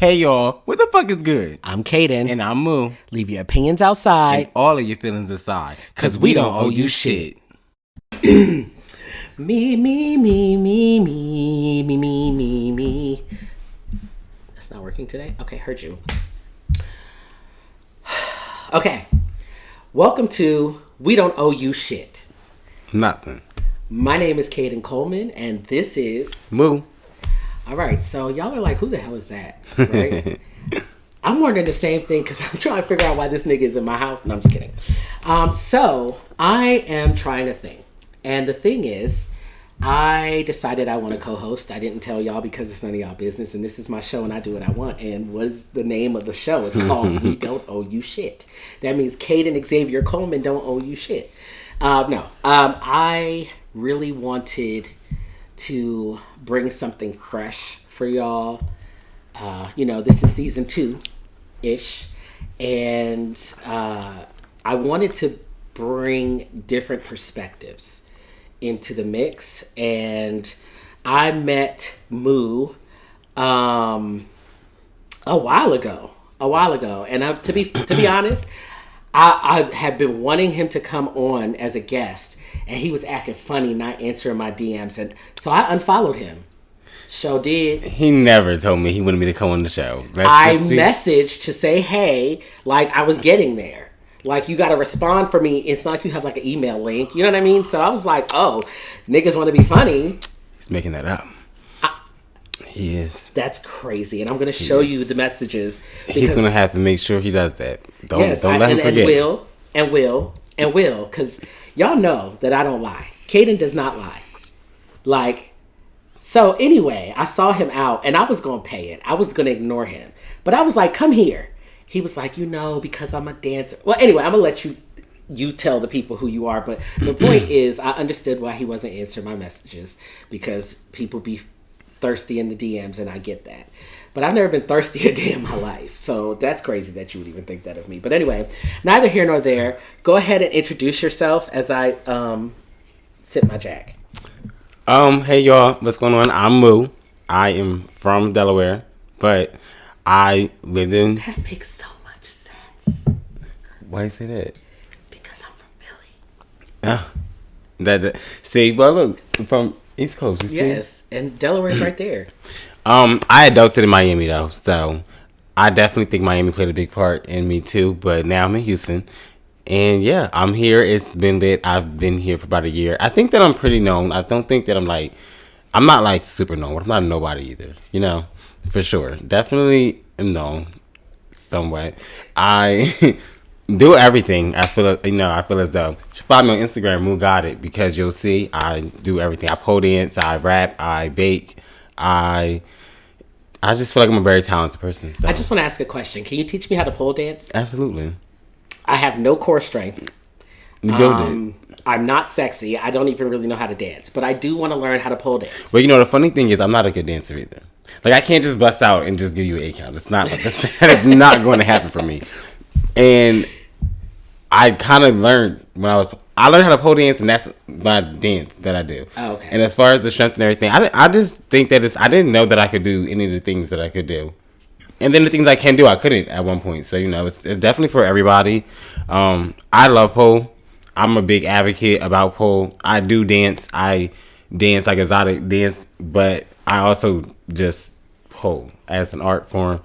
Hey y'all, what the fuck is good? I'm Kaden. And I'm Moo. Leave your opinions outside. And all of your feelings aside. Cause we don't owe you shit. Me. That's not working today? Okay, heard you. Okay. Welcome to We Don't Owe You Shit. Nothing. My name is Kaden Coleman, and this is... Moo. All right, so y'all are like, who the hell is that? Right? I'm wondering the same thing because I'm trying to figure out why this nigga is in my house. No, I'm just kidding. So I am trying a thing. And the thing is, I decided I want to co-host. I didn't tell y'all because it's none of y'all business. And this is my show and I do what I want. And what is the name of the show? It's called We Don't Owe You Shit. That means Kaden Xavier Coleman don't owe you shit. I really wanted to bring something fresh for y'all. This is season 2-ish. And I wanted to bring different perspectives into the mix. And I met Moo a while ago. And to be honest, I had been wanting him to come on as a guest. And he was acting funny, not answering my DMs. And so I unfollowed him. Sure did. He never told me he wanted me to come on the show. I messaged to say, hey, like I was getting there. Like you got to respond for me. It's not like you have like an email link. You know what I mean? So I was like, oh, niggas want to be funny. He's making that up. He is. That's crazy. And I'm going to show you the messages. He's going to have to make sure he does that. Don't let him forget. And will. Because y'all know that I don't lie. Kaden does not lie. So anyway, I saw him out and I was going to pay it. I was going to ignore him. But I was like, come here. He was like, because I'm a dancer. Well, anyway, I'm going to let you tell the people who you are. But the point is, I understood why he wasn't answering my messages. Because people be thirsty in the DMs and I get that. But I've never been thirsty a day in my life. So that's crazy that you would even think that of me. But anyway, neither here nor there. Go ahead and introduce yourself as I sip my Jack. Hey y'all, what's going on? I'm Moo. I am from Delaware, but I lived in... That makes so much sense. Why you say that? Because I'm from Philly. See, well look, from East Coast, you see? Yes, and Delaware's right there. I adulted in Miami though, so I definitely think Miami played a big part in me too, but now I'm in Houston. And yeah, I'm here. It's been lit. I've been here for about a year. I think that I'm pretty known. I don't think that I'm not like super known, but I'm not a nobody either, for sure. Definitely am known somewhat. I do everything. I feel as though. You follow me on Instagram, Moo Got It, because you'll see I do everything. I pole dance, I rap, I bake, I just feel like I'm a very talented person. So. I just want to ask a question. Can you teach me how to pole dance? Absolutely. I have no core strength. You build it. I'm not sexy. I don't even really know how to dance, but I do want to learn how to pole dance. But the funny thing is, I'm not a good dancer either. Like I can't just bust out and just give you an 8 count. That is not going to happen for me. And I kind of learned I learned how to pole dance, and that's my dance that I do. Oh, okay. And as far as the strength and everything, I just think that I didn't know that I could do any of the things that I could do. And then the things I can do, I couldn't at one point. So, it's definitely for everybody. I love pole. I'm a big advocate about pole. I do dance. I dance like exotic dance, but I also just pole as an art form.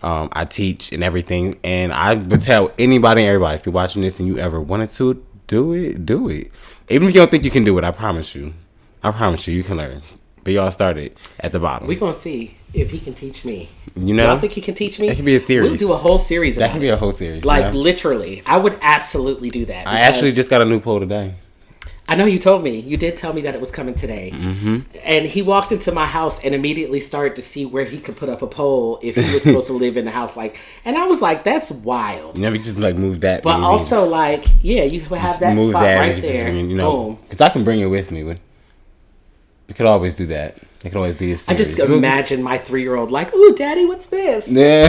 I teach and everything. And I would tell anybody and everybody, if you're watching this and you ever wanted to do it, do it. Even if you don't think you can do it, I promise you. You can learn. But y'all started at the bottom. We're going to see if he can teach me. You don't think he can teach me? That could be a series. We'll do a whole series about it. That could be a whole series. Literally. I would absolutely do that. I actually just got a new pole today. I know you told me. You did tell me that it was coming today. Mm-hmm. And he walked into my house and immediately started to see where he could put up a pole if he was supposed to live in the house. And I was like, that's wild. You just move that. But also you have that spot right there. Boom. Because I can bring it with me. You could always do that. It could always be a series. I just imagine my 3-year-old like, ooh, daddy, what's this? Yeah.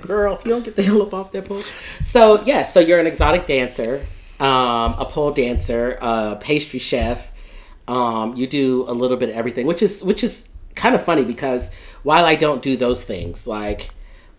Girl, if you don't get the hell up off that pole. So you're an exotic dancer, a pole dancer, a pastry chef. You do a little bit of everything, which is kind of funny because while I don't do those things, like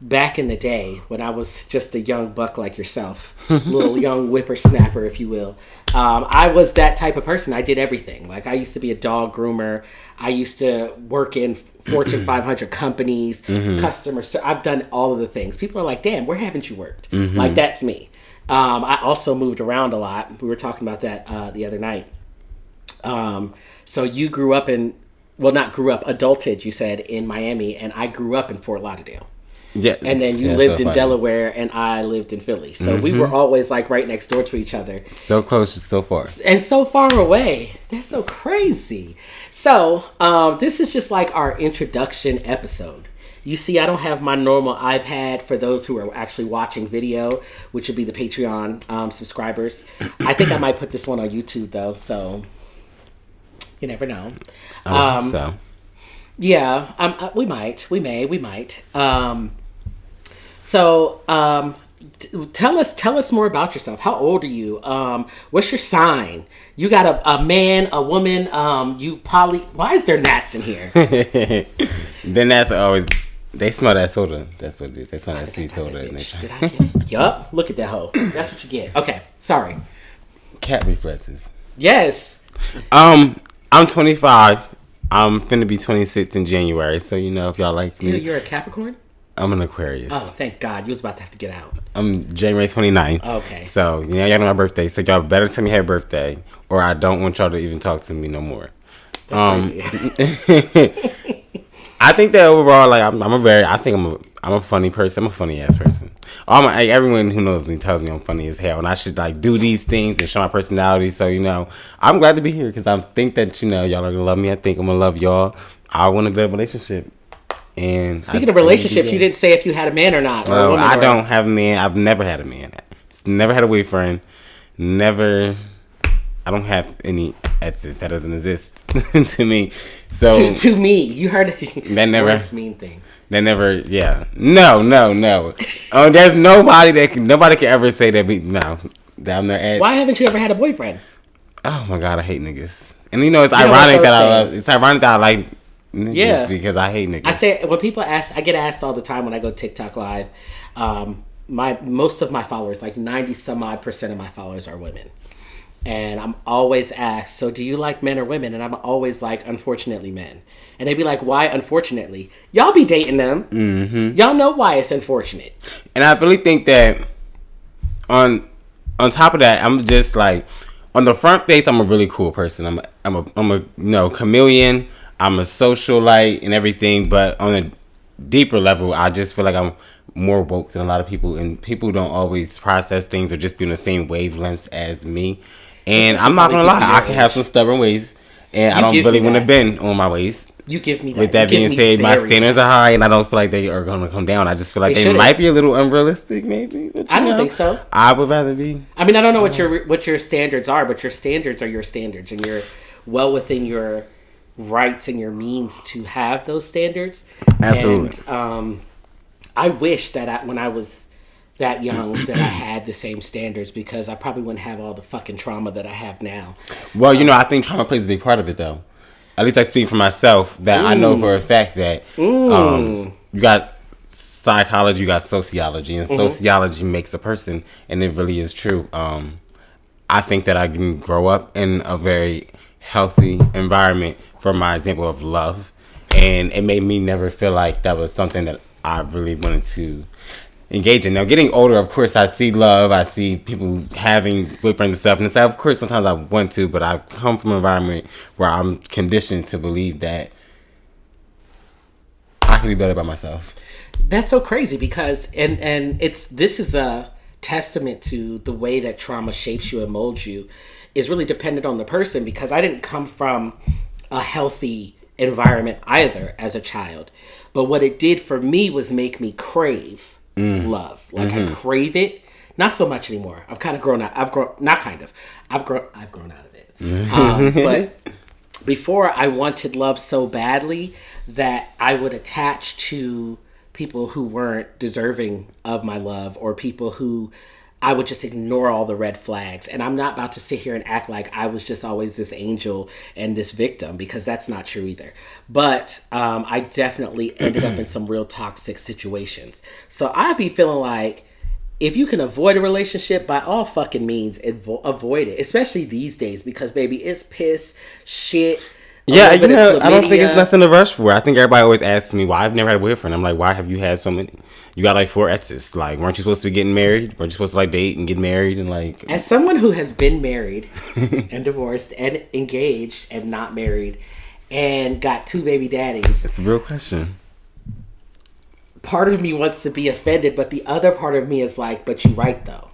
back in the day when I was just a young buck like yourself, little young whippersnapper, if you will, I was that type of person. I did everything. Like I used to be a dog groomer. I used to work in Fortune 500 companies, customer. I've done all of the things. People are like, "Damn, where haven't you worked?" Like that's me. I also moved around a lot. We were talking about that the other night. So you grew up in, well, not grew up, adulted, you said, in Miami, and I grew up in Fort Lauderdale. Yeah. And then you lived in Delaware, and I lived in Philly. So we were always like right next door to each other. So close, so far. And so far away. That's so crazy. So this is just like our introduction episode. You see, I don't have my normal iPad for those who are actually watching video, which would be the Patreon subscribers. I think I might put this one on YouTube, though, so you never know. So. Yeah, we might. Tell us more about yourself. How old are you? What's your sign? You got a man, a woman. Why is there gnats in here? Then that's always. They smell that soda. That's what it is. They smell that sweet soda. Did I get it? Yup. Look at that hoe. That's what you get. Okay. Sorry. Cat reflexes. Yes. I'm 25. I'm finna be 26 in January. So if y'all like me, You're a Capricorn. I'm an Aquarius. Oh, thank God. You was about to have to get out. I'm January 29th. Okay. So y'all know my birthday. So y'all better tell me happy birthday, or I don't want y'all to even talk to me no more. That's crazy. I think that overall, like I'm a funny person. I'm a funny ass person. Everyone who knows me tells me I'm funny as hell, and I should like do these things and show my personality. So I'm glad to be here because I think that y'all are gonna love me. I think I'm gonna love y'all. I want to build a relationship. And speaking of relationships, you didn't say if you had a man or not. Well, I don't have a man. I've never had a man. Never had a boyfriend. Never. I don't have any exes. That doesn't exist to me. So to me, you heard that never words mean things. That never. Yeah. No. There's nobody can ever say that. Down their ex. Why haven't you ever had a boyfriend? Oh my God, I hate niggas. And it's ironic that I love. It's ironic that I like niggas because I hate niggas. I say when people ask, I get asked all the time when I go TikTok live. Most of my followers, like 90 some odd % of my followers are women. And I'm always asked, so do you like men or women? And I'm always like, unfortunately, men. And they be like, why unfortunately? Y'all be dating them. Mm-hmm. Y'all know why it's unfortunate. And I really think that on top of that, I'm just like, on the front face, I'm a really cool person. I'm a chameleon. I'm a socialite and everything. But on a deeper level, I just feel like I'm more woke than a lot of people. And people don't always process things or just be on the same wavelengths as me. And I'm not gonna lie, I can have some stubborn ways, and I don't really want to bend on my waist. You give me that. With that being said, my standards are high, and I don't feel like they are gonna come down. I just feel like they might be a little unrealistic, maybe. But I don't think so. I would rather be. I mean, I don't know what your standards are, but your standards are your standards, and you're well within your rights and your means to have those standards. Absolutely. And, I wish that when I was that young that I had the same standards because I probably wouldn't have all the fucking trauma that I have now. Well, I think trauma plays a big part of it, though. At least I speak for myself that I know for a fact that you got psychology, you got sociology, and sociology makes a person, and it really is true. I think that I can grow up in a very healthy environment for my example of love, and it made me never feel like that was something that I really wanted to engage in. Now, getting older, of course, I see love. I see people having boyfriends and stuff. And of course, sometimes I want to, but I've come from an environment where I'm conditioned to believe that I can be better by myself. That's so crazy because, and this is a testament to the way that trauma shapes you and molds you is really dependent on the person because I didn't come from a healthy environment either as a child. But what it did for me was make me crave love. Like I crave it. Not so much anymore. I've kind of grown out. I've grown out of it. But before I wanted love so badly that I would attach to people who weren't deserving of my love or people who I would just ignore all the red flags. And I'm not about to sit here and act like I was just always this angel and this victim, because that's not true either. But I definitely ended up in some real toxic situations. So I'd be feeling like, if you can avoid a relationship, by all fucking means, avoid it. Especially these days, because baby, it's piss, shit. Yeah, you know, I don't think it's nothing to rush for. I think everybody always asks me why I've never had a boyfriend. I'm like, why have you had so many? You got like 4 exes. Like, weren't you supposed to be getting married? Weren't you supposed to like date and get married and like? As someone who has been married and divorced and engaged and not married and got 2 baby daddies, It's a real question. Part of me wants to be offended, but the other part of me is like, but you're right though.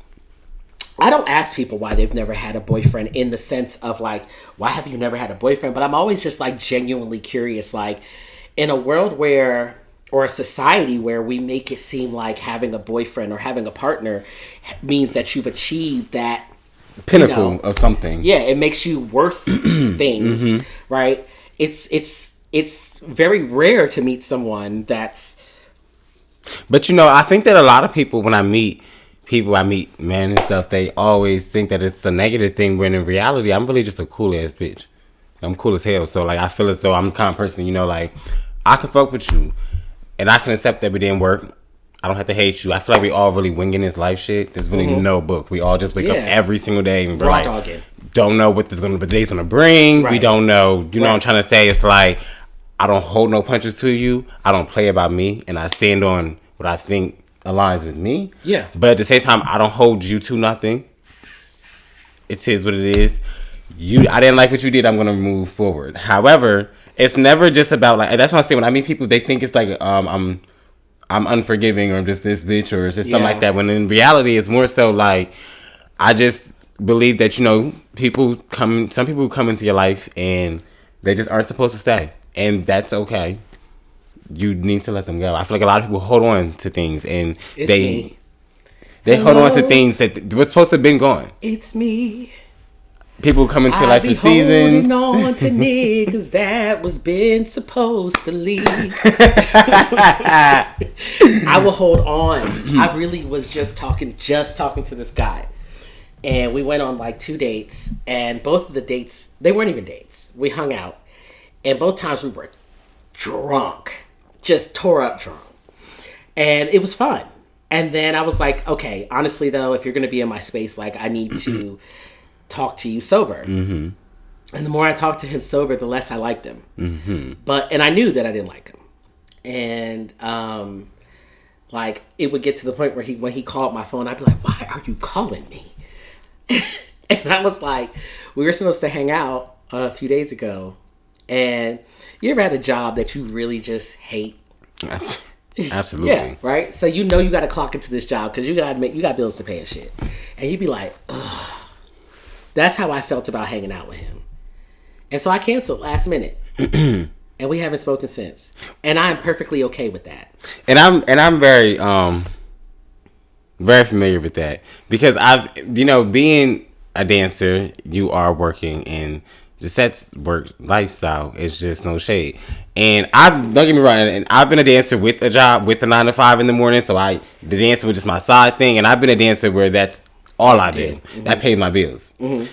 I don't ask people why they've never had a boyfriend in the sense of like, why have you never had a boyfriend? But I'm always just like genuinely curious, like in a world where, or a society where we make it seem like having a boyfriend or having a partner means that you've achieved that Pinnacle of something. Yeah, it makes you worth things, right? It's very rare to meet someone that's. But you know, I think that a lot of people, when I meet men and stuff, they always think that it's a negative thing, when in reality, I'm really just a cool ass bitch. I'm cool as hell. So like, I feel as though I'm the kind of person, you know, like, I can fuck with you and I can accept that we didn't work. I don't have to hate you. I feel like we all really winging this life shit. There's really no book. We all just wake up every single day and we're like, don't know what the day's gonna bring. Right. We don't know. You know what I'm trying to say? It's like, I don't hold no punches to you. I don't play about me, and I stand on what I think aligns with me. Yeah. But at the same time, I don't hold you to nothing. It is what it is. I didn't like what you did. I'm gonna move forward. However, it's never just about like. That's what I say. When I meet people, they think it's like I'm unforgiving, or I'm just this bitch, or it's just something like that. When in reality, it's more so like, I just believe that, you know, some people come into your life and they just aren't supposed to stay. And that's okay. You need to let them go. I feel like a lot of people hold on to things, and they hold on to things that was supposed to have been gone. It's me. People come into life for seasons. Holding on to niggas that was been supposed to leave. I will hold on. I really was just talking to this guy, and we went on like 2 dates, and both of the dates, they weren't even dates. We hung out. And both times we were drunk, just tore up drunk. And it was fun. And then I was like, okay, honestly though, if you're going to be in my space, like, I need to talk to you sober. Mm-hmm. And the more I talked to him sober, the less I liked him. Mm-hmm. And I knew that I didn't like him. And like, it would get to the point where when he called my phone, I'd be like, why are you calling me? And I was like, we were supposed to hang out a few days ago. And you ever had a job that you really just hate? Absolutely. Yeah, right? So you know you got to clock into this job because you got bills to pay and shit. And you'd be like, ugh. That's how I felt about hanging out with him. And so I canceled last minute. And we haven't spoken since. And I'm perfectly okay with that. And I'm very very familiar with that, because being a dancer, you are working in the sets work lifestyle. Is just no shade. And don't get me wrong, and I've been a dancer with a job, with the 9 to 5 in the morning. So the dancing was just my side thing, and I've been a dancer where that's all I do. Mm-hmm. That pays my bills. Mm-hmm.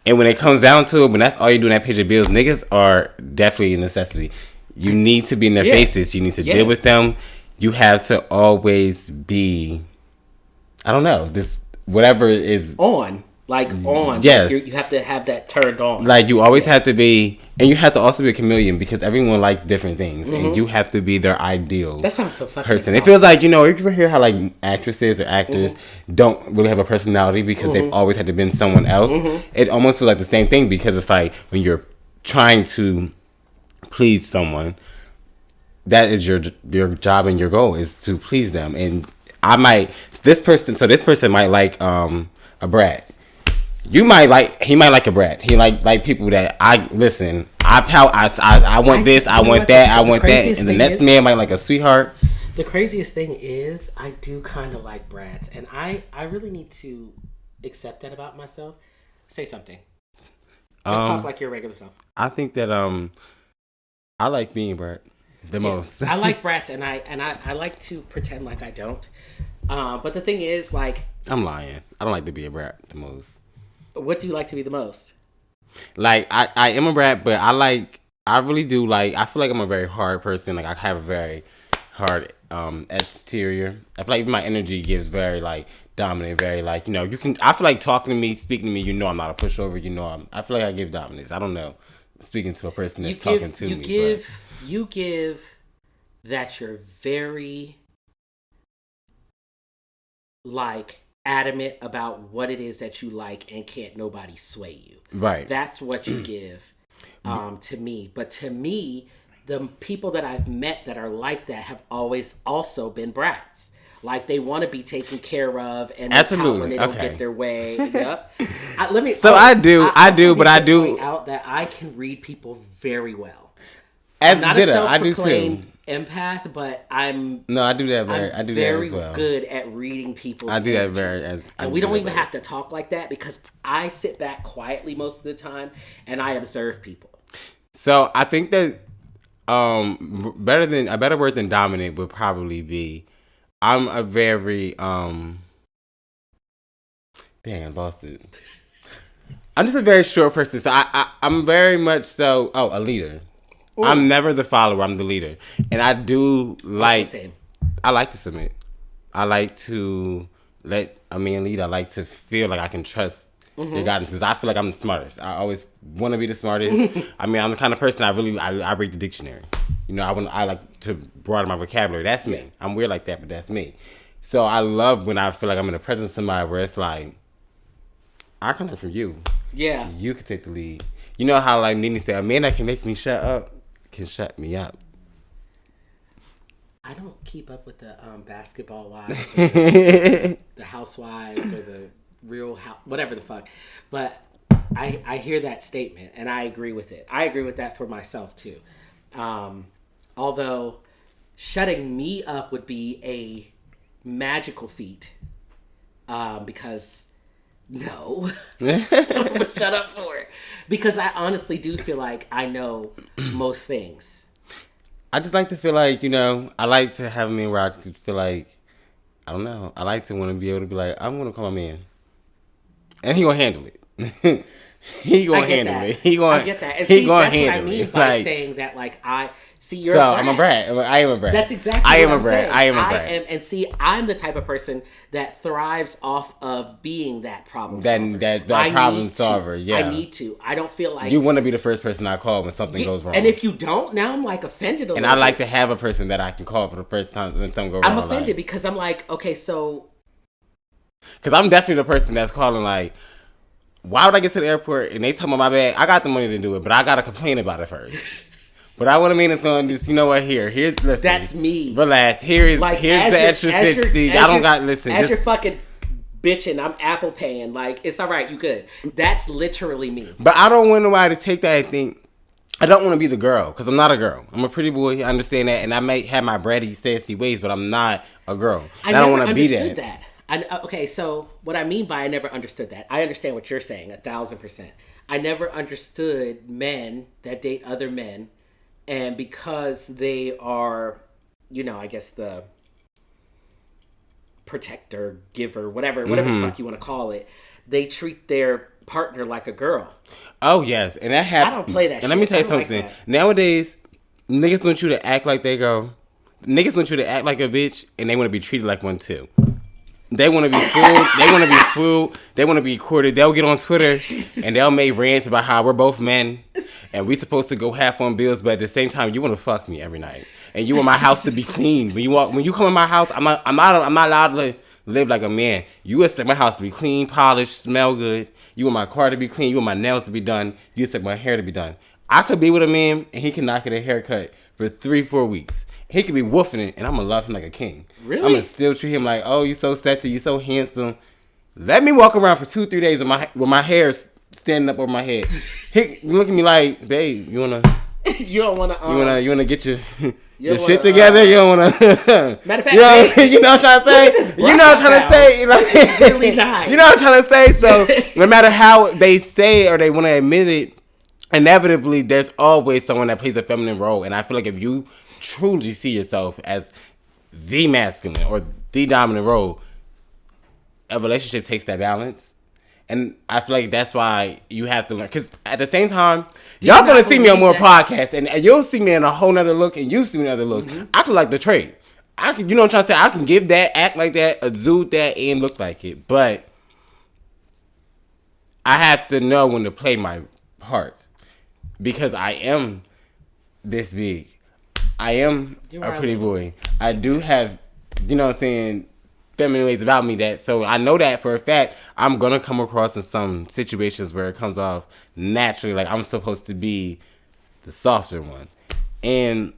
And when it comes down to it, when that's all you do, that pays your bills, niggas are definitely a necessity. You need to be in their faces. You need to deal with them. You have to always be, I don't know, this whatever is on. Like on. Yes. Like you have to have that turned on. Like you always have to be, and you have to also be a chameleon, because everyone likes different things, and you have to be their ideal that sounds so fucking person. It feels like, you ever hear how like actresses or actors don't really have a personality because they've always had to been someone else. It almost feels like the same thing, because it's like when you're trying to please someone, that is your job, and your goal is to please them. And this person might like a brat. He might like a brat. He like people that I want this, I want that, I want that, and the next man might like a sweetheart. The craziest thing is, I do kind of like brats, and I really need to accept that about myself. Say something. Just talk like your regular self. I think that I like being brat the most. I like brats, and I like to pretend like I don't. But the thing is, like, I'm lying. I don't like to be a brat the most. what do you like to be the most? Like I am a brat, but I really do like. I feel like I'm a very hard person. Like I have a very hard exterior. I feel like even my energy gives very like dominant, very like you can. I feel like talking to me, speaking to me. I'm not a pushover. I feel like I give dominance. I don't know. Speaking to a person that's talking to you me, give you give that you're very like adamant about what it is that you like and can't nobody sway you. right. That's what you give to me. But to me, the people that I've met that are like that have always also been brats. Like they want to be taken care of, and they pout when they don't get their way. Yep. Let me. So I do, but I do point out that I can read people very well. As I'm not did a I do too. self-proclaimed empath, but I'm No, I do that very. I do that as well. Good at reading people's. I do that energies. very. And we don't even have to talk like that because I sit back quietly most of the time and I observe people. So I think that a better word than dominant would probably be I'm a very dang, I lost it. I'm just a very short person, so I'm very much so a leader. Ooh. I'm never the follower. I'm the leader, and I do like. I like to submit. I like to let a man lead. I like to feel like I can trust their guidance because I feel like I'm the smartest. I always want to be the smartest. I mean, I'm the kind of person I read the dictionary. I like to broaden my vocabulary. That's me. I'm weird like that, but that's me. So I love when I feel like I'm in the presence of somebody where it's like, I can learn from you. Yeah. You can take the lead. You know how like Nene said, a man that can make me shut up can shut me up. I don't keep up with the basketball wives, or the housewives, or the real house, whatever the fuck. But I hear that statement and I agree with it. I agree with that for myself too. Although shutting me up would be a magical feat, because no, I'm gonna shut up for it because I honestly do feel like I know most things. I just like to feel like I like to have a man where I just feel like I don't know. I like to want to be able to be like I'm gonna call my man, and he gonna handle it. He gonna handle it. I get that. And see, that's what I mean by saying that. Like I see, you're. So a brat. I'm a brat. I am a brat. That's exactly. I am a brat. I am a brat. And see, I'm the type of person that thrives off of being that problem solver. That problem solver. Yeah. I need to. I don't feel like you want to be the first person I call when something goes wrong. And if you don't, now I'm like offended a little. And I like to have a person that I can call for the first time when something goes wrong. I'm offended because I'm like, okay, so. Because I'm definitely the person that's calling like. Why would I get to the airport and they tell me my bag? I got the money to do it, but I gotta complain about it first. But I want to mean it's gonna just here's listen. That's me. Relax. Here's the extra 60. I don't got listen. As you're fucking bitching, I'm Apple paying. Like it's all right, you good. That's literally me. But I don't want nobody to take that and think. I don't want to be the girl because I'm not a girl. I'm a pretty boy. I understand that, and I may have my bratty, sassy ways, but I'm not a girl. I don't want to be that. Okay, so what I mean by I never understood that. I understand what you're saying 1,000%. I never understood men that date other men, and because they are, I guess the protector, giver, whatever the fuck you want to call it, they treat their partner like a girl. Oh yes, and that happens. I don't play that. And let me tell you something. Like nowadays, niggas want you to act like they go. Niggas want you to act like a bitch, and they want to be treated like one too. They want to be spoiled. They want to be spoiled. They want to be courted. They'll get on Twitter and they'll make rants about how we're both men and we supposed to go half on bills, but at the same time, you want to fuck me every night and you want my house to be clean. When you come in my house, I'm not allowed to live like a man. You expect my house to be clean, polished, smell good. You want my car to be clean. You want my nails to be done. You expect my hair to be done. I could be with a man and he can not get a haircut for 3-4 weeks. He could be woofing it, and I'm going to love him like a king. Really? I'm going to still treat him like, oh, you so sexy, you so handsome. Let me walk around for 2-3 days with my hair standing up over my head. He look at me like, babe, you want to... You don't want to... You want to get your shit together? You don't want to... Matter of fact, you know what I'm trying to say? You know what I'm trying to say? Like, really nice. You know what I'm trying to say? So, no matter how they say or they want to admit it, inevitably, there's always someone that plays a feminine role. And I feel like if you truly see yourself as the masculine or the dominant role, a relationship takes that balance. And I feel like that's why you have to learn. Because at the same time, y'all going to see me on more podcasts. And you'll see me in a whole nother look. And you see me in other looks. Mm-hmm. I can like the trait. I can, you know what I'm trying to say? I can give that, act like that, exude that, and look like it. But I have to know when to play my part. Because I am this big. I am a pretty boy. I do have, you know what I'm saying, feminine ways about me that, so I know that for a fact I'm gonna come across in some situations where it comes off naturally like I'm supposed to be the softer one, and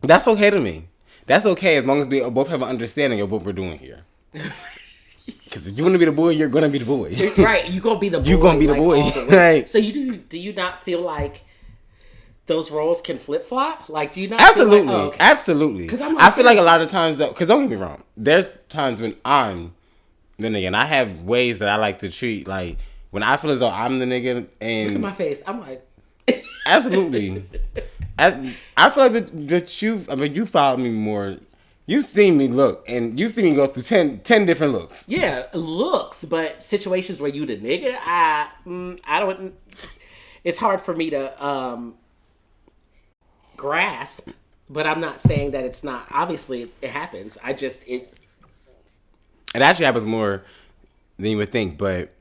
that's okay to me. That's okay as long as we both have an understanding of what we're doing here. Because if you want to be the boy, you're gonna be the boy. Right, you're gonna be the boy. You're gonna be the boy. Right. So do you not feel like those roles can flip flop? Like, do you not? Absolutely, feel like, oh, okay. Absolutely. Because I feel like a lot of times though, because don't get me wrong, there's times when I'm the nigga, and I have ways that I like to treat. Like when I feel as though I'm the nigga, and look at my face, I'm like, absolutely. I feel like that you, I mean, you followed me more. You've seen me look, and you've seen me go through 10 different looks. Yeah, looks, but situations where you the nigga, I don't. It's hard for me to grasp, but I'm not saying that it's not. Obviously, it happens. It actually happens more than you would think. But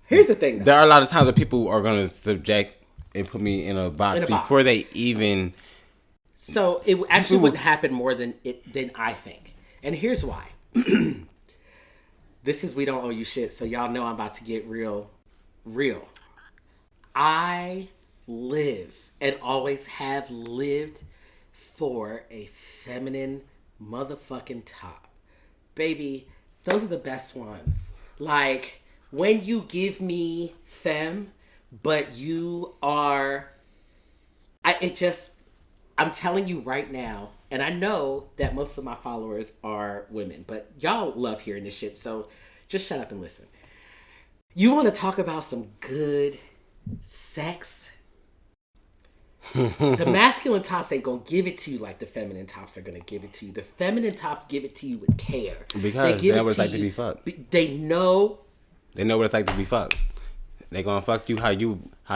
here's the thing: there are a lot of times where people are going to subject and put me in a box before they even. So it actually wouldn't happen more than I think, and here's why. This is We Don't Owe You Shit, so y'all know I'm about to get real. I live and always have lived for a feminine motherfucking top. Baby, those are the best ones. Like, when you give me femme, but you are... I'm telling you right now, and I know that most of my followers are women, but y'all love hearing this shit, so just shut up and listen. You want to talk about some good sex? The masculine tops ain't gonna give it to you like the feminine tops are gonna give it to you. The feminine tops give it to you with care. Because they know what it's like to be fucked. They know what it's like to be fucked. They gonna fuck you how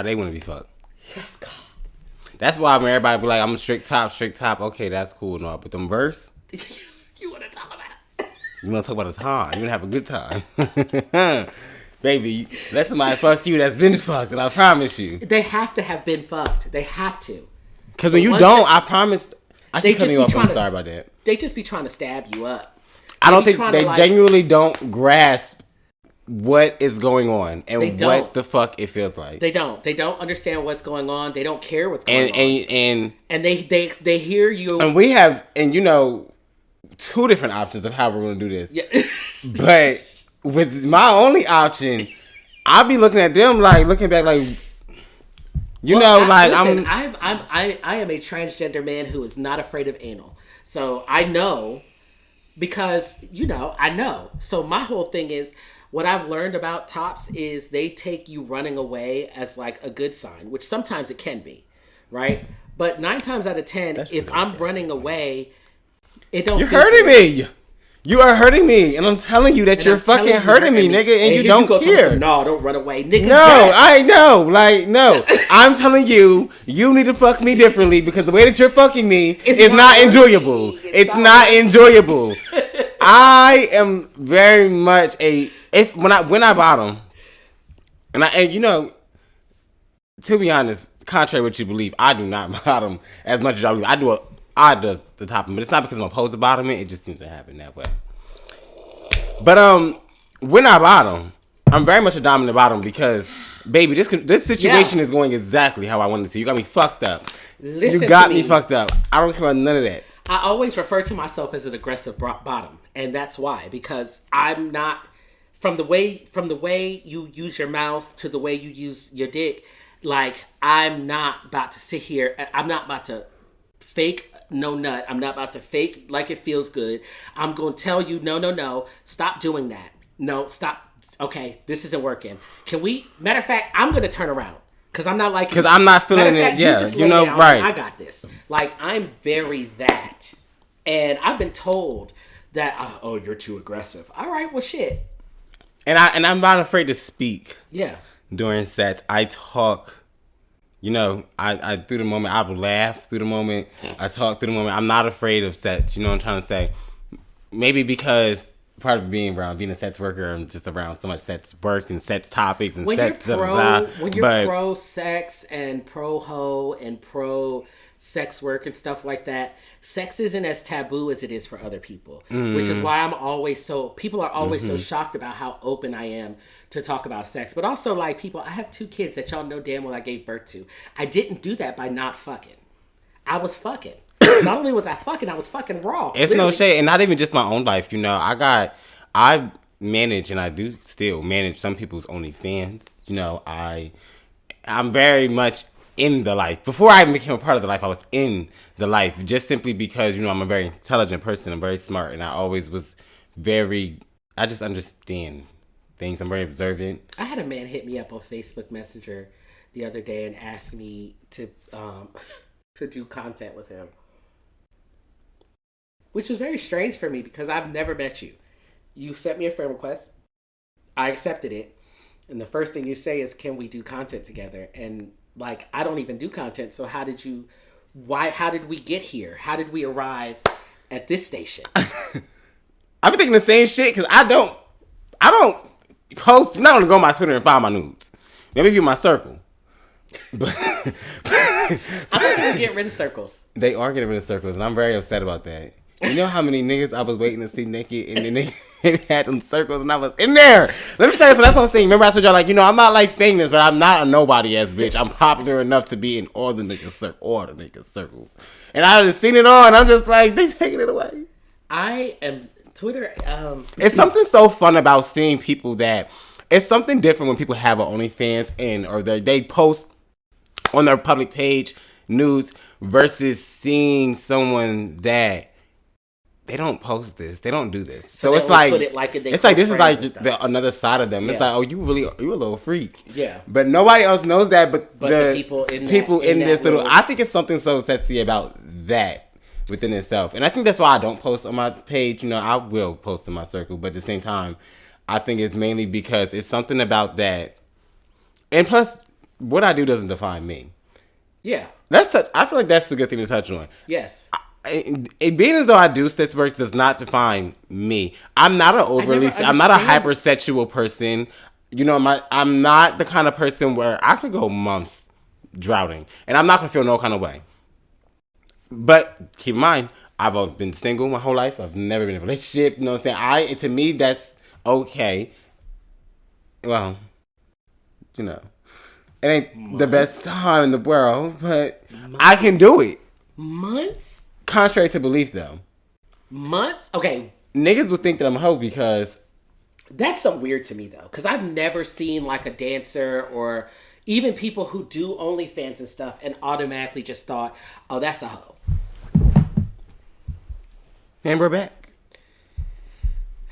they want to be fucked. Yes, God. That's why when everybody be like, I'm a strict top. Okay, that's cool and all. But them verse, you want to talk about? You want to talk about a time. You want to have a good time. Baby, let somebody fuck you that's been fucked, and I promise you. They have to have been fucked. They have to. Because when you don't, I promise, I can cut you off. I'm sorry about that. They just be trying to stab you up. I don't think they genuinely don't grasp what is going on and what the fuck it feels like. They don't. They don't understand what's going on. They don't care what's going on. And they hear you. And we have, and you know, two different options of how we're going to do this. Yeah. But with my only option, I'll be looking at them looking back I am a transgender man who is not afraid of anal. So I know, because I know. So my whole thing is, what I've learned about tops is they take you running away as like a good sign, which sometimes it can be, right? But 9 times out of 10, if I'm running away, it don't. You're hurting me. You are hurting me, and I'm telling you that you're fucking hurting me, nigga, and you don't care. No, don't run away, nigga. No, I know, no. I'm telling you, you need to fuck me differently because the way that you're fucking me is not enjoyable. It's not enjoyable. I am very much when I bottom, and you know, to be honest, contrary to what you believe, I do not bottom as much as y'all believe. I does the topping, but it's not because I'm opposed to bottoming. It just seems to happen that way. But when I bottom, I'm very much a dominant bottom because, baby, this situation is going exactly how I wanted to see. You got me fucked up. You got me fucked up. I don't care about none of that. I always refer to myself as an aggressive bottom, and that's why, because I'm not from the way you use your mouth to the way you use your dick. Like, I'm not about to sit here. I'm not about to fake no nut. I'm not about to fake like it feels good. I'm going to tell you, no. Stop doing that. No, stop. Okay, this isn't working. Can we? Matter of fact, I'm going to turn around because I'm not like. Because I'm not feeling it. Yeah, you know, right. I got this. Like, I'm very that. And I've been told that oh, you're too aggressive. All right, well shit. I'm not afraid to speak Yeah. during sets. I talk. I through the moment, I will laugh through the moment. I talk through the moment. I'm not afraid of sets. You know what I'm trying to say? Maybe because part of being a sets worker and just around so much sets work and sets topics and When sets you're pro, blah, blah, when blah. you're But pro sex and pro ho and pro sex work and stuff like that, sex isn't as taboo as it is for other people. Which is why people are always so shocked about how open I am to talk about sex. But also, like, people, I have 2 kids that y'all know damn well I gave birth to. I didn't do that by not fucking. I was fucking. Not only was I was fucking raw. it's Literally. no shade, and not even just my own life. I manage and I do still manage some people's OnlyFans. I'm very much in the life. Before I became a part of the life, I was in the life just simply because I'm a very intelligent person. I'm very smart, and I always was very. I just understand things. I'm very observant. I had a man hit me up on Facebook Messenger the other day and asked me to to do content with him, which was very strange for me because I've never met you. You sent me a friend request. I accepted it, and the first thing you say is, "Can we do content together?" And like, I don't even do content, so how did you? Why? How did we get here? How did we arrive at this station? I've been thinking the same shit because I don't post. I'm not gonna go on my Twitter and find my nudes. Maybe if you're my circle. But I'm not gonna get rid of circles. they are getting rid of circles, and I'm very upset about that. You know how many niggas I was waiting to see naked, and then they had them circles, and I was in there. Let me tell you, so that's what I'm saying. Remember I told y'all, like, I'm not like famous, but I'm not a nobody ass bitch. I'm popular enough to be in all the niggas circles, and I just seen it all, and I'm just like, they taking it away. I am Twitter. It's something so fun about seeing people that. It's something different when people have an OnlyFans or they post on their public page nudes versus seeing someone that they don't post this, they don't do this. So it's like, this is like another side of them. Yeah. It's like, oh, you a little freak. Yeah. But nobody else knows that. But the people in this little. I think it's something so sexy about that within itself, and I think that's why I don't post on my page. I will post in my circle, but at the same time, I think it's mainly because it's something about that, and plus, what I do doesn't define me. Yeah. I feel like that's a good thing to touch on. Yes. It being as though I do sex work does not define me. I'm not I'm not a hypersexual person. I'm not the kind of person where I could go months drowning and I'm not gonna feel no kind of way. But keep in mind, I've been single my whole life. I've never been in a relationship. You know what I'm saying? To me, that's okay. Well, it ain't the best time in the world, but I can do it. Months? Contrary to belief, though. Months? Okay. Niggas would think that I'm a hoe because... That's so weird to me, though. Because I've never seen, like, a dancer or even people who do OnlyFans and stuff and automatically just thought, oh, that's a hoe. And we're back.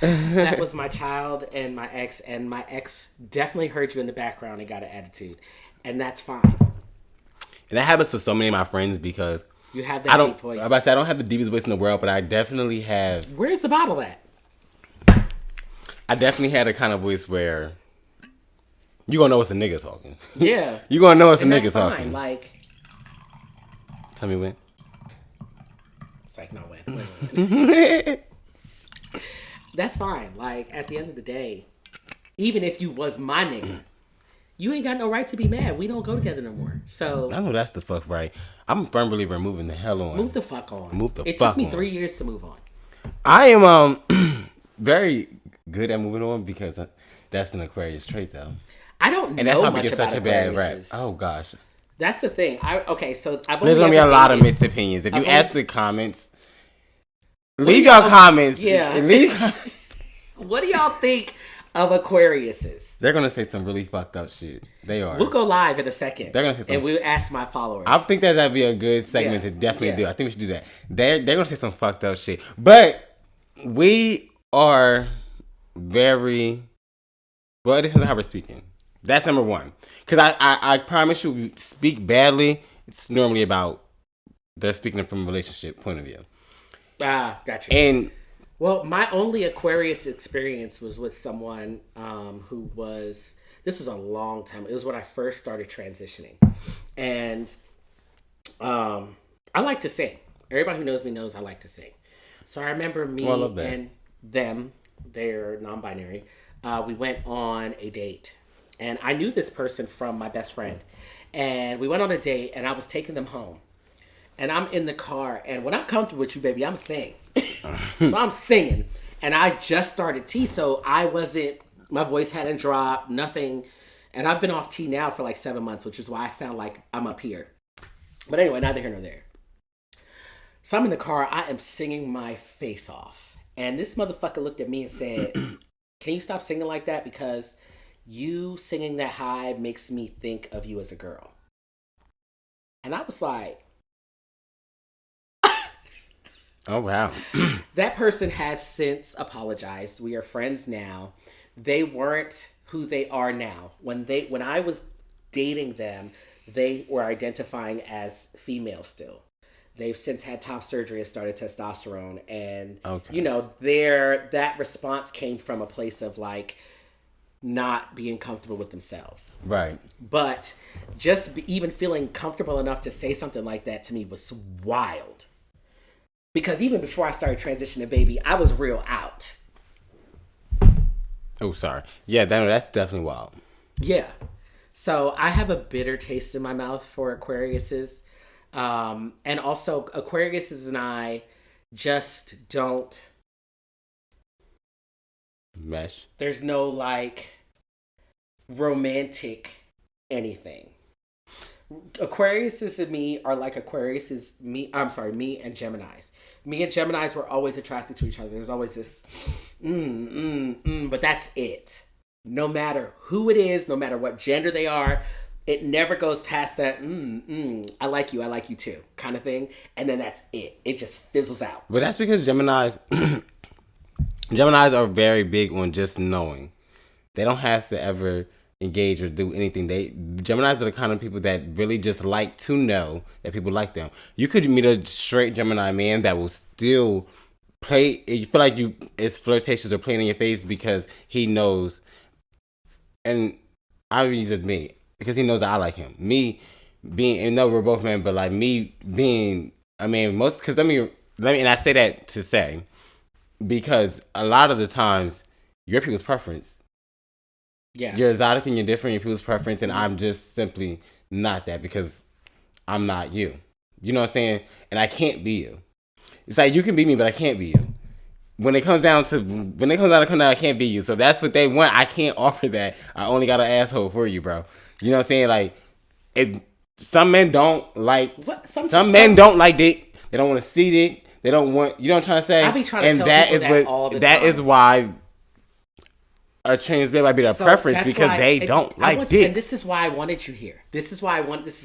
That was my child and my ex definitely heard you in the background and got an attitude. And that's fine. And that happens to so many of my friends because... You have that deep voice. I don't have the deepest voice in the world, but I definitely have... Where's the bottle at? I definitely had a kind of voice where you gonna know it's a nigga talking. Yeah. You gonna know it's a nigga talking. Like... Tell me when. It's like, no, when. That's fine. Like, at the end of the day, even if you was my nigga, you ain't got no right to be mad. We don't go together no more. So I know that's the fuck right. I'm a firm believer in moving the hell on. Move the fuck on. It took me 3 years to move on. I am very good at moving on because that's an Aquarius trait, though. I don't know and that's how we much get about such a bad rap. Oh gosh. That's the thing. There's gonna be a lot of mixed opinions. If you ask the comments, leave y'all comments. Yeah. What do y'all think of Aquariuses? They're gonna say some really fucked up shit. They are. We'll go live in a second. They're gonna say and we'll ask my followers. I think that'd be a good segment to definitely do. I think we should do that. They're gonna say some fucked up shit, but we are very well. This is how we're speaking. That's number one. Because I promise you, if you speak badly, it's normally about they're speaking from a relationship point of view. Gotcha. And Well, my only Aquarius experience was with someone who was. This was a long time. It was when I first started transitioning, and I like to sing. Everybody who knows me knows I like to sing. So I remember Well, I me love that. and them. They're non-binary. We went on a date, and I knew this person from my best friend, and we went on a date, and I was taking them home, and I'm in the car, and when I'm comfortable with you, baby, I'm singing. So I'm singing, and I just started tea, so I wasn't. My voice hadn't dropped, nothing, and I've been off tea now for like 7 months, which is why I sound like I'm up here. But anyway, neither here nor there. So I'm in the car, I am singing my face off, and this motherfucker looked at me and said, "Can you stop singing like that? Because you singing that high makes me think of you as a girl." And I was like, Oh wow. that person has since apologized. We are friends now. They weren't who they are now. When I was dating them, they were identifying as female still. They've since had top surgery and started testosterone, and Okay. their that response came from a place of like not being comfortable with themselves. Right. But even feeling comfortable enough to say something like that to me was wild. Because even before I started transitioning, baby, I was real out. Oh, sorry. Yeah, that's definitely wild. Yeah. So I have a bitter taste in my mouth for Aquariuses. And also, Aquariuses and I just don't. Mesh. There's no like romantic anything. Aquariuses and me are like Aquariuses. Me and Geminis. Me and Geminis were always attracted to each other. There's always this, but that's it. No matter who it is, no matter what gender they are, it never goes past that, I like you too, kind of thing. And then that's it. It just fizzles out. But that's because Geminis are very big on just knowing. They don't have to ever engage or do anything. Geminis are the kind of people that really just like to know that people like them. You could meet a straight Gemini man that will still play. You feel like it's flirtatious or playing in your face because he knows. And I use it me because he knows that I like him. Me being, and no, we're both men, but like me being, I mean, most because and I say that to say because a lot of the times your people's preference. Yeah. You're exotic and you're different in people's preference, and I'm just simply not that because I'm not you. You know what I'm saying? And I can't be you. It's like you can be me, but I can't be you. When it comes down to I can't be you. So that's what they want. I can't offer that. I only got an asshole for you, bro. You know what I'm saying? Like, some men don't like. Some men don't like dick. They don't want to see dick. They don't want. You know what I'm trying to say? I be trying to tell people that all the time. That is why a trans man might be their preference because they don't like dick. And this is why I wanted you here. This is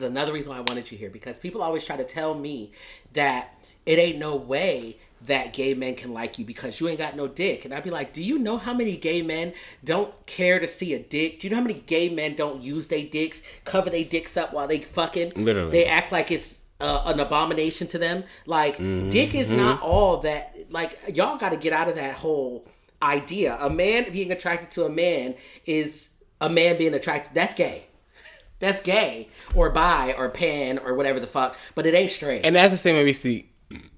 another reason why I wanted you here, because people always try to tell me that it ain't no way that gay men can like you because you ain't got no dick. And I'd be like, do you know how many gay men don't care to see a dick? Do you know how many gay men don't use their dicks, cover their dicks up while they fucking? Literally. They act like it's an abomination to them. Like, dick is not all that. Like, y'all got to get out of that whole idea. A man being attracted to a man is a man being attracted. That's gay. That's gay. Or bi or pan or whatever the fuck. But it ain't straight. And that's the same way we see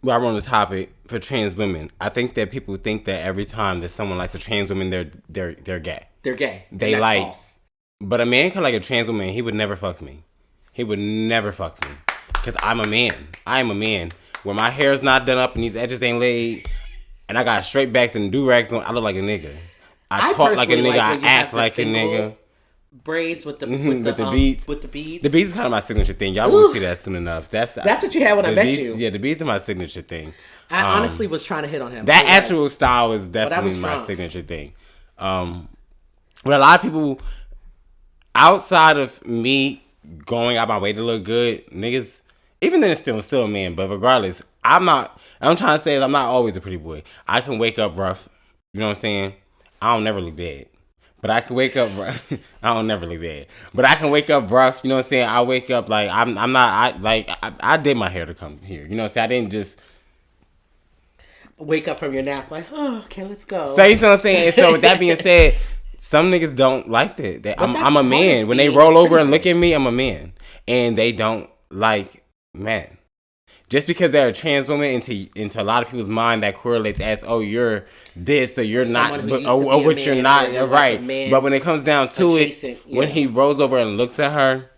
while we're on the topic for trans women. I think that people think that every time that someone likes a trans woman, they're gay. They're gay. They like false. But a man can like a trans woman, he would never fuck me. He would never fuck me. Because I'm a man. I am a man. When my hair's not done up and these edges ain't laid, and I got straight backs and do-rags on, I look like a nigga. I talk like a nigga. I act like a nigga. Braids with the beads. With the beads. The beads is kind of my signature thing. Y'all won't see that soon enough. That's what you had when I met beads, you. Yeah, the beads are my signature thing. I honestly was trying to hit on him. That actual style is definitely my signature thing. But a lot of people, outside of me going out my way to look good, niggas, even then it's still a man, but regardless, I'm trying to say is I'm not always a pretty boy. I can wake up rough. You know what I'm saying? I don't never look bad. But I can wake up rough. I don't never look bad. But I can wake up rough. You know what I'm saying? I wake up like I'm not. I did my hair to come here. You know what I'm saying? I didn't just. Wake up from your nap like, oh, okay, let's go. So you know what I'm saying? And so with that being said, some niggas don't like that. But that's I'm a part man. of When they being a roll over pretty and look boy. at me, I'm a man. And they don't like men. Just because they're a trans woman, into a lot of people's mind, that correlates as, oh, you're this or you're Someone not, who but used to or be a what you're man, or not, you're like a right? But man when it comes down to it, adjacent, when he rolls over and looks at her,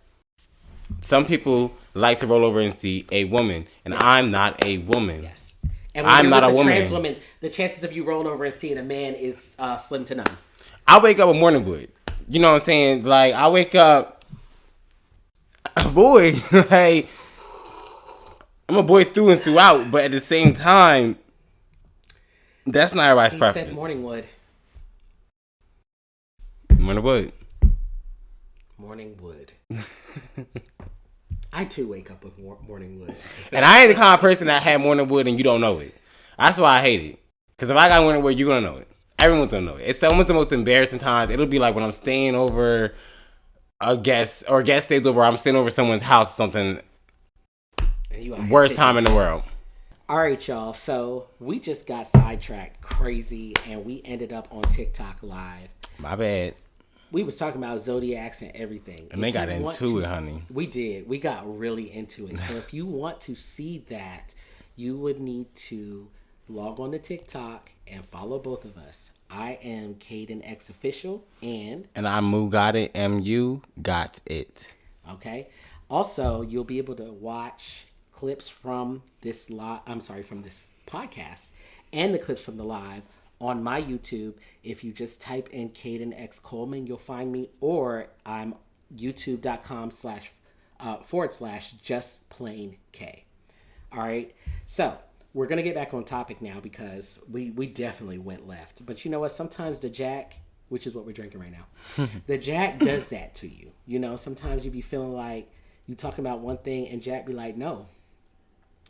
some people like to roll over and see a woman, and Yes. I'm not a woman. Yes. And when I'm you're not with a a trans woman. woman, the chances of you rolling over and seeing a man is slim to none. I wake up with morning wood. You know what I'm saying? Like, I wake up, boy, like, I'm a boy through and throughout, but at the same time, that's not everybody's He preference. said morning wood. Morning wood. Morning wood. I too wake up with morning wood. And I ain't the kind of person that had morning wood and you don't know it. That's why I hate it. Because if I got morning wood, you're going to know it. Everyone's going to know it. It's almost the most embarrassing times. It'll be like when I'm staying over a guest, or a guest stays over, I'm staying over someone's house or something. And you out here Worst pitching time in the tents. world. All right, y'all. So we just got sidetracked crazy, and we ended up on TikTok Live. My bad. We was talking about zodiacs and everything. And they got into it, honey. We did. We got really into it. So if you want to see that, you would need to log on to TikTok and follow both of us. I am Caden X Official, and I'm Moo Got It. MU got it. okay. Also, you'll be able to watch clips from this from this podcast and the clips from the live on my YouTube. If you just type in Caden X Coleman, you'll find me, or I'm youtube.com//just plain K. All right. So we're gonna get back on topic now because we definitely went left. But you know what? Sometimes the Jack, which is what we're drinking right now, the Jack does that to you. You know, sometimes you be feeling like you talking about one thing and Jack be like, no,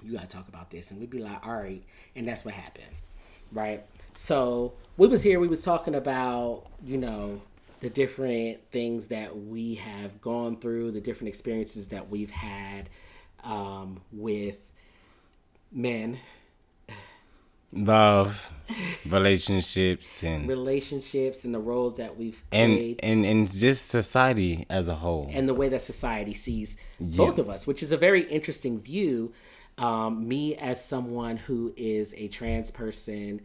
you gotta talk about this, and we'd be like, all right, and that's what happened, right? So we was talking about, you know, the different things that we have gone through, the different experiences that we've had with men, Love, relationships, and the roles that we've played, and just society as a whole. and the way that society sees both of us, which is a very interesting view. Me as someone who is a trans person,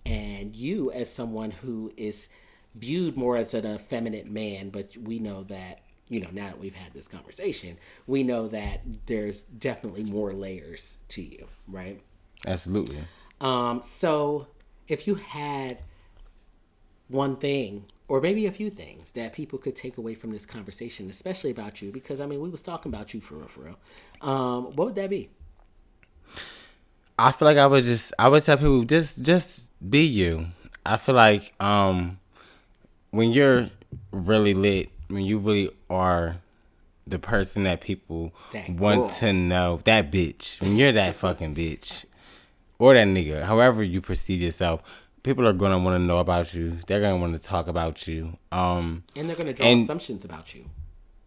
and you as someone who is viewed more as an effeminate man, but we know that, you know, now that we've had this conversation, we know that there's definitely more layers to you, right? Absolutely. So if you had one thing, or maybe a few things that people could take away from this conversation, especially about you, because I mean, we was talking about you for real. What would that be? I feel like I would tell people, just be you. I feel like when you're really lit, when you really are the person that people want to know, that bitch, when you're that fucking bitch or that nigga, however you perceive yourself, people are gonna want to know about you. They're gonna want to talk about you. And they're gonna draw assumptions about you.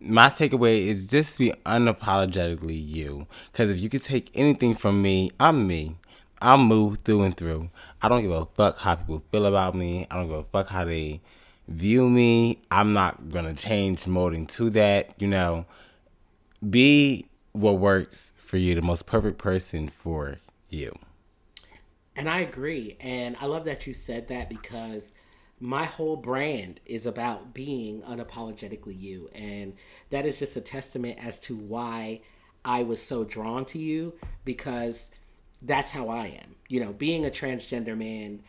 My takeaway is just be unapologetically you. Because if you could take anything from me, I'm me. I'm Moo through and through. I don't give a fuck how people feel about me. I don't give a fuck how they view me. I'm not gonna change molding to that. You know, be what works for you, the most perfect person for you. And I agree. And I love that you said that, because my whole brand is about being unapologetically you. And that is just a testament as to why I was so drawn to you, because that's how I am. You know, being a transgender man,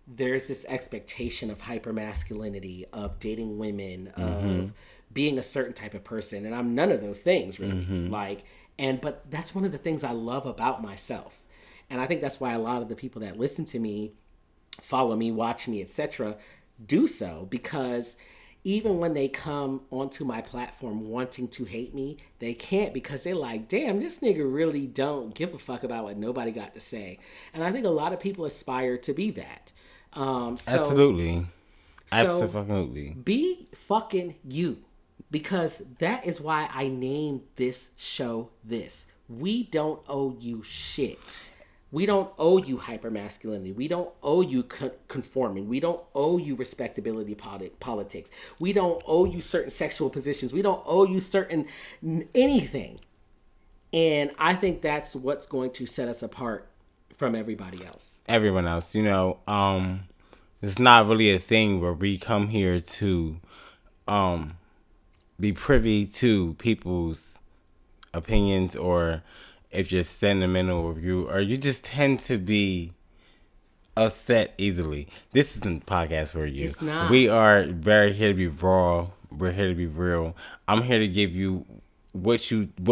there's this expectation of hypermasculinity, of dating women, of being a certain type of person. And I'm none of those things, really. But that's one of the things I love about myself. And I think that's why a lot of the people that listen to me, follow me, watch me, etc., do so, because even when they come onto my platform wanting to hate me, they can't, because they're like, damn, this nigga really don't give a fuck about what nobody got to say. And I think a lot of people aspire to be that. Absolutely. Absolutely. Be fucking you, because that is why I named this show this. We don't owe you shit. We don't owe you hypermasculinity. We don't owe you conforming. We don't owe you respectability politics. We don't owe you certain sexual positions. We don't owe you certain anything. And I think that's what's going to set us apart from everybody else. Everyone else, it's not really a thing where we come here to um, be privy to people's opinions, or if you're sentimental or you just tend to be upset easily. This isn't a podcast for you. It's not. We are very here to be raw. We're here to be real. I'm here to give you what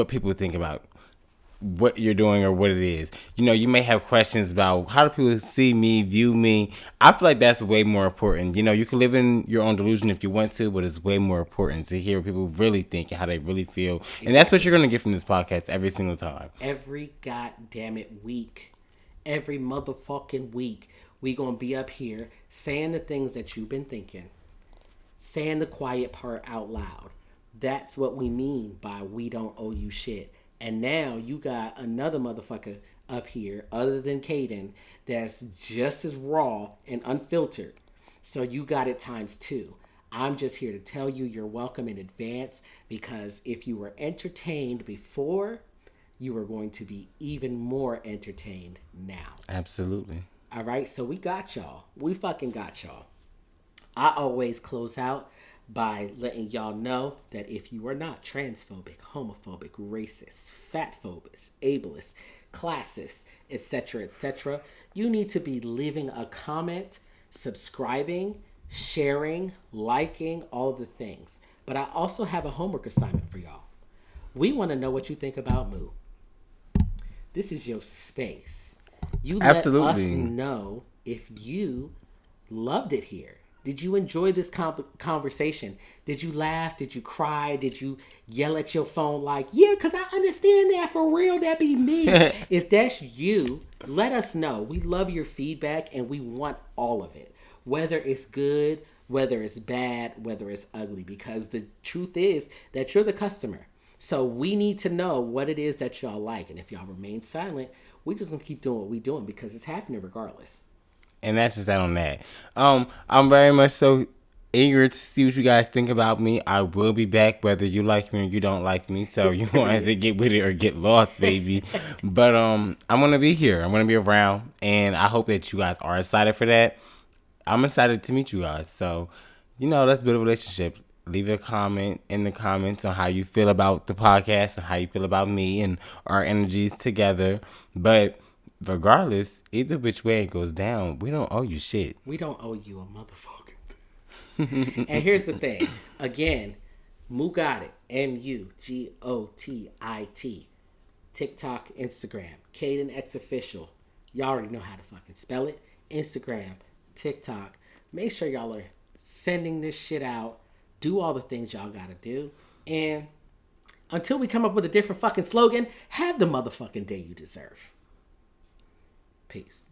people think about what you're doing or what it is. You may have questions about how do people see me, view me. I feel like that's way more important. You can live in your own delusion if you want to, but it's way more important to hear what people really think and how they really feel. Exactly. And that's what you're going to get from this podcast every single time. Every goddamn week. Every motherfucking week. We going to be up here saying the things that you've been thinking. Saying the quiet part out loud. That's what we mean by we don't owe you shit. And now you got another motherfucker up here, other than Caden, that's just as raw and unfiltered. So you got it times two. I'm just here to tell you you're welcome in advance, because if you were entertained before, you are going to be even more entertained now. Absolutely. All right, so we got y'all. We fucking got y'all. I always close out by letting y'all know that if you are not transphobic, homophobic, racist, fatphobic, ableist, classist, etc., you need to be leaving a comment, subscribing, sharing, liking, all the things. But I also have a homework assignment for y'all. We want to know what you think about Moo. This is your space. You let us know if you loved it here. Did you enjoy this conversation? Did you laugh? Did you cry? Did you yell at your phone like, yeah, because I understand that for real, that be me. If that's you, let us know. We love your feedback and we want all of it. Whether it's good, whether it's bad, whether it's ugly. Because the truth is that you're the customer. So we need to know what it is that y'all like. And if y'all remain silent, we just going to keep doing what we're doing because it's happening regardless. And that's just that on that. I'm very much so eager to see what you guys think about me. I will be back whether you like me or you don't like me. So you want to get with it or get lost, baby. But I'm gonna be here. I'm gonna be around, and I hope that you guys are excited for that. I'm excited to meet you guys. So let's build a relationship. Leave a comment in the comments on how you feel about the podcast and how you feel about me and our energies together. But regardless, either which way it goes down, we don't owe you shit. We don't owe you a motherfucking thing. And here's the thing. Again, Mugotit. MUGOTIT. TikTok, Instagram. Caden X Official. Y'all already know how to fucking spell it. Instagram, TikTok. Make sure y'all are sending this shit out. Do all the things y'all gotta do. And until we come up with a different fucking slogan, have the motherfucking day you deserve. Peace.